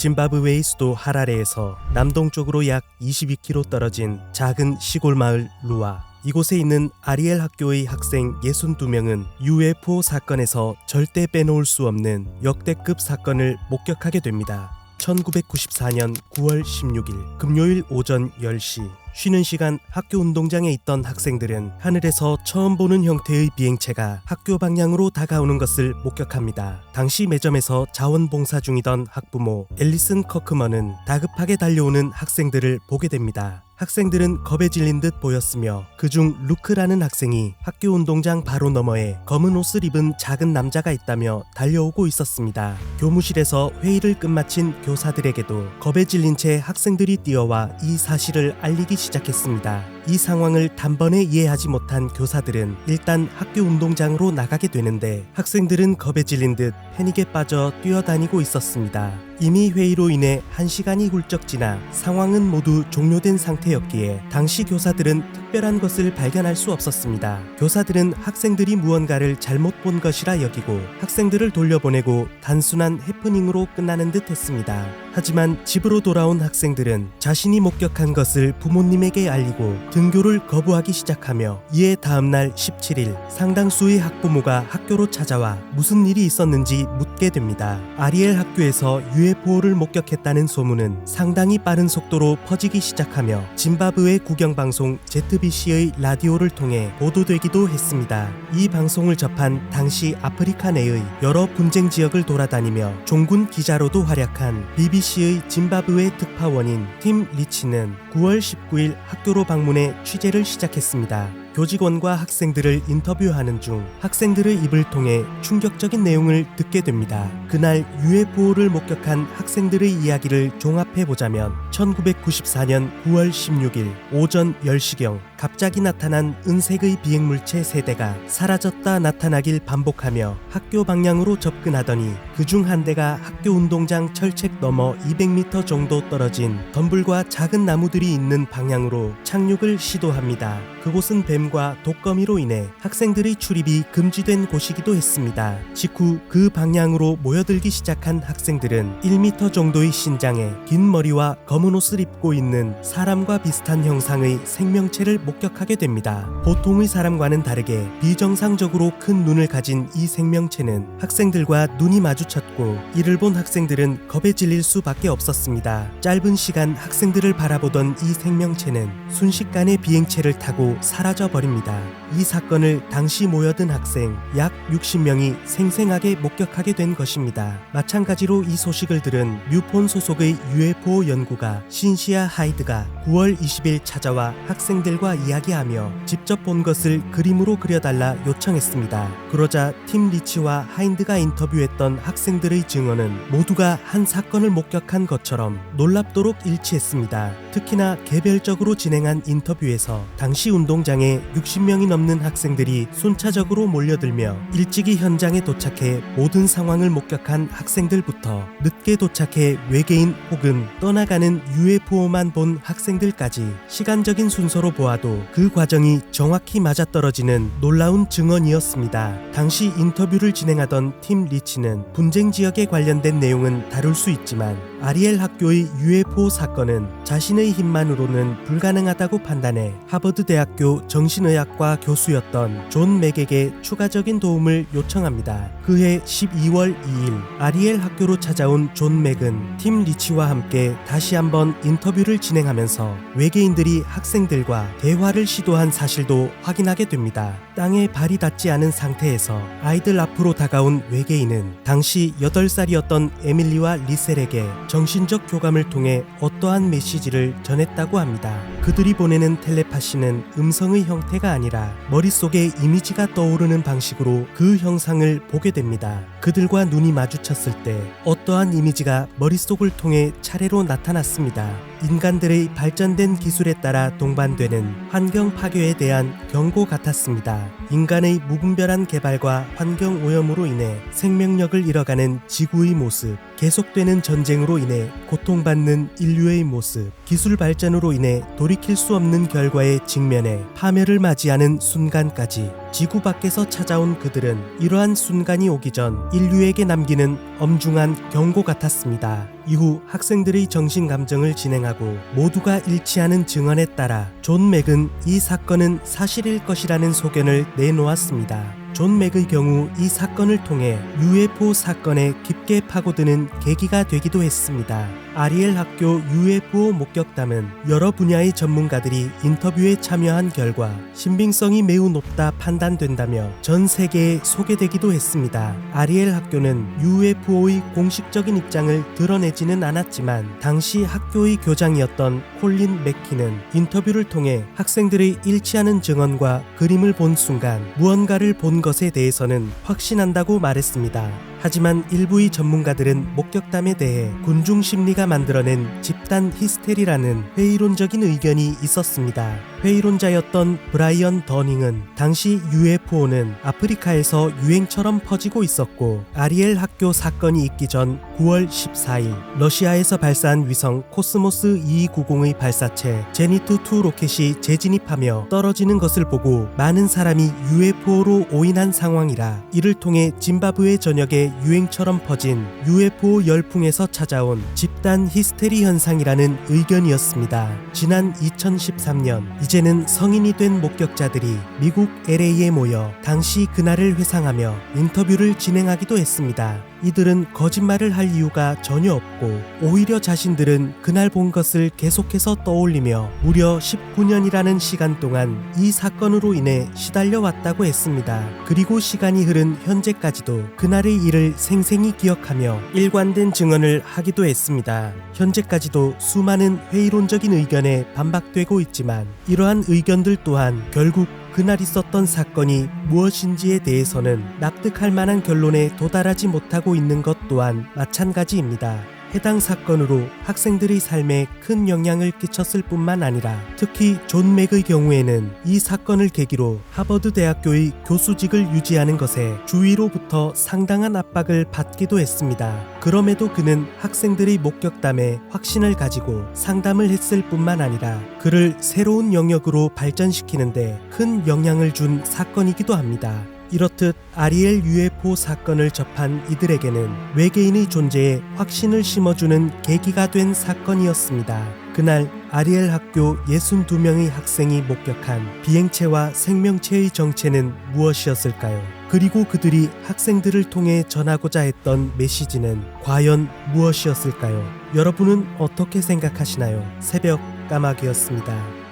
짐바브웨의 수도 하라레에서 남동쪽으로 약 22km 떨어진 작은 시골 마을 루아. 이곳에 있는 아리엘 학교의 학생 62명은 UFO 사건에서 절대 빼놓을 수 없는 역대급 사건을 목격하게 됩니다. 1994년 9월 16일 금요일 오전 10시 쉬는 시간 학교 운동장에 있던 학생들은 하늘에서 처음 보는 형태의 비행체가 학교 방향으로 다가오는 것을 목격합니다. 당시 매점에서 자원봉사 중이던 학부모 앨리슨 커크먼은 다급하게 달려오는 학생들을 보게 됩니다. 학생들은 겁에 질린 듯 보였으며 그중 루크라는 학생이 학교 운동장 바로 너머에 검은 옷을 입은 작은 남자가 있다며 달려오고 있었습니다. 교무실에서 회의를 끝마친 교사들에게도 겁에 질린 채 학생들이 뛰어와 이 사실을 알리기 시작했습니다. 이 상황을 단번에 이해하지 못한 교사들은 일단 학교 운동장으로 나가게 되는데 학생들은 겁에 질린 듯 패닉에 빠져 뛰어다니고 있었습니다. 이미 회의로 인해 1시간이 훌쩍 지나 상황은 모두 종료된 상태였기에 당시 교사들은 특별한 것을 발견할 수 없었습니다. 교사들은 학생들이 무언가를 잘못 본 것이라 여기고 학생들을 돌려보내고 단순한 해프닝으로 끝나는 듯 했습니다. 하지만 집으로 돌아온 학생들은 자신이 목격한 것을 부모님에게 알리고 등교를 거부하기 시작하며 이에 다음날 17일 상당수의 학부모가 학교로 찾아와 무슨 일이 있었는지 묻게 됩니다. 아리엘 학교에서 UFO를 목격했다는 소문은 상당히 빠른 속도로 퍼지기 시작하며 짐바브웨 국영방송 ZBC의 라디오를 통해 보도되기도 했습니다. 이 방송을 접한 당시 아프리카 내의 여러 분쟁 지역을 돌아다니며 종군 기자로도 활약한 BBC의 짐바브웨 특파원인 팀 리치는 9월 19일 학교로 방문해 취재를 시작했습니다. 교직원과 학생들을 인터뷰하는 중 학생들의 입을 통해 충격적인 내용을 듣게 됩니다. 그날 UFO를 목격한 학생들의 이야기를 종합해보자면 1994년 9월 16일 오전 10시경 갑자기 나타난 은색의 비행물체 3대가 사라졌다 나타나길 반복하며 학교 방향으로 접근하더니 그중 한 대가 학교 운동장 철책 너머 200m 정도 떨어진 덤불과 작은 나무들이 있는 방향으로 착륙을 시도합니다. 그곳은 뱀과 독거미로 인해 학생들의 출입이 금지된 곳이기도 했습니다. 직후 그 방향으로 모여들기 시작한 학생들은 1m 정도의 신장에 긴 머리와 검은 옷을 입고 있는 사람과 비슷한 형상의 생명체를 목격하게 됩니다. 보통의 사람과는 다르게 비정상적으로 큰 눈을 가진 이 생명체는 학생들과 눈이 마주쳤고 이를 본 학생들은 겁에 질릴 수밖에 없었습니다. 짧은 시간 학생들을 바라보던 이 생명체는 순식간에 비행체를 타고 사라져버립니다. 이 사건을 당시 모여든 학생 약 60명이 생생하게 목격하게 된 것입니다. 마찬가지로 이 소식을 들은 뮤폰 소속의 UFO 연구가 신시아 하이드가 9월 20일 찾아와 학생들과 이야기하며 직접 본 것을 그림으로 그려달라 요청했습니다. 그러자 팀 리치와 하인드가 인터뷰했던 학생들의 증언은 모두가 한 사건을 목격한 것처럼 놀랍도록 일치했습니다. 특히나 개별적으로 진행한 인터뷰에서 당시 운동장에 60명이 넘는 학생들이 순차적으로 몰려들며 일찍이 현장에 도착해 모든 상황을 목격한 학생들부터 늦게 도착해 외계인 혹은 떠나가는 UFO만 본 학생들까지 시간적인 순서로 보아도 그 과정이 정확히 맞아떨어지는 놀라운 증언이었습니다. 당시 인터뷰를 진행하던 팀 리치는 분쟁 지역에 관련된 내용은 다룰 수 있지만 아리엘 학교의 UFO 사건은 자신의 힘만으로는 불가능하다고 판단해 하버드 대학교 정신의학과 교수였던 존 맥에게 추가적인 도움을 요청합니다. 그해 12월 2일 아리엘 학교로 찾아온 존 맥은 팀 리치와 함께 다시 한번 인터뷰를 진행하면서 외계인들이 학생들과 대화를 시도한 사실도 확인하게 됩니다. 땅에 발이 닿지 않은 상태에서 아이들 앞으로 다가온 외계인은 당시 8살이었던 에밀리와 리셀에게 정신적 교감을 통해 어떠한 메시지를 전했다고 합니다. 그들이 보내는 텔레파시는 음성의 형태가 아니라 머릿속에 이미지가 떠오르는 방식으로 그 형상을 보게 됩니다. 그들과 눈이 마주쳤을 때 어떠한 이미지가 머릿속을 통해 차례로 나타났습니다. 인간들의 발전된 기술에 따라 동반되는 환경 파괴에 대한 경고 같았습니다. 인간의 무분별한 개발과 환경 오염으로 인해 생명력을 잃어가는 지구의 모습, 계속되는 전쟁으로 인해 고통받는 인류의 모습, 기술 발전으로 인해 돌이킬 수 없는 결과에 직면해 파멸을 맞이하는 순간까지 지구 밖에서 찾아온 그들은 이러한 순간이 오기 전 인류에게 남기는 엄중한 경고 같았습니다. 이후 학생들의 정신 감정을 진행하고 모두가 일치하는 증언에 따라 존 맥은 이 사건은 사실일 것이라는 소견을 내놓았습니다. 존 맥의 경우 이 사건을 통해 UFO 사건에 깊게 파고드는 계기가 되기도 했습니다. 아리엘 학교 UFO 목격담은 여러 분야의 전문가들이 인터뷰에 참여한 결과 신빙성이 매우 높다 판단된다며 전 세계에 소개되기도 했습니다. 아리엘 학교는 UFO의 공식적인 입장을 드러내지는 않았지만 당시 학교의 교장이었던 콜린 맥키는 인터뷰를 통해 학생들의 일치하는 증언과 그림을 본 순간 무언가를 본 것에 대해서는 확신한다고 말했습니다. 하지만 일부의 전문가들은 목격담에 대해 군중 심리가 만들어낸 집단 히스테리라는 회의론적인 의견이 있었습니다. 회의론자였던 브라이언 더닝은 당시 UFO는 아프리카에서 유행처럼 퍼지고 있었고 아리엘 학교 사건이 있기 전 9월 14일 러시아에서 발사한 위성 코스모스 2290의 발사체 제니트2 로켓이 재진입하며 떨어지는 것을 보고 많은 사람이 UFO로 오인한 상황이라 이를 통해 짐바브웨 전역에 유행처럼 퍼진 UFO 열풍에서 찾아온 집단 히스테리 현상이라는 의견이었습니다. 지난 2013년 이제는 성인이 된 목격자들이 미국 LA에 모여 당시 그날을 회상하며 인터뷰를 진행하기도 했습니다. 이들은 거짓말을 할 이유가 전혀 없고 오히려 자신들은 그날 본 것을 계속해서 떠올리며 무려 19년이라는 시간 동안 이 사건으로 인해 시달려 왔다고 했습니다. 그리고 시간이 흐른 현재까지도 그날의 일을 생생히 기억하며 일관된 증언을 하기도 했습니다. 현재까지도 수많은 회의론적인 의견에 반박되고 있지만 이러한 의견들 또한 결국 그날 있었던 사건이 무엇인지에 대해서는 납득할 만한 결론에 도달하지 못하고 있는 것 또한 마찬가지입니다. 해당 사건으로 학생들의 삶에 큰 영향을 끼쳤을 뿐만 아니라 특히 존 맥의 경우에는 이 사건을 계기로 하버드 대학교의 교수직을 유지하는 것에 주위로부터 상당한 압박을 받기도 했습니다. 그럼에도 그는 학생들의 목격담에 확신을 가지고 상담을 했을 뿐만 아니라 그를 새로운 영역으로 발전시키는데 큰 영향을 준 사건이기도 합니다. 이렇듯 아리엘 UFO 사건을 접한 이들에게는 외계인의 존재에 확신을 심어주는 계기가 된 사건이었습니다. 그날 아리엘 학교 62명의 학생이 목격한 비행체와 생명체의 정체는 무엇이었을까요? 그리고 그들이 학생들을 통해 전하고자 했던 메시지는 과연 무엇이었을까요? 여러분은 어떻게 생각하시나요? 새벽 까마귀였습니다.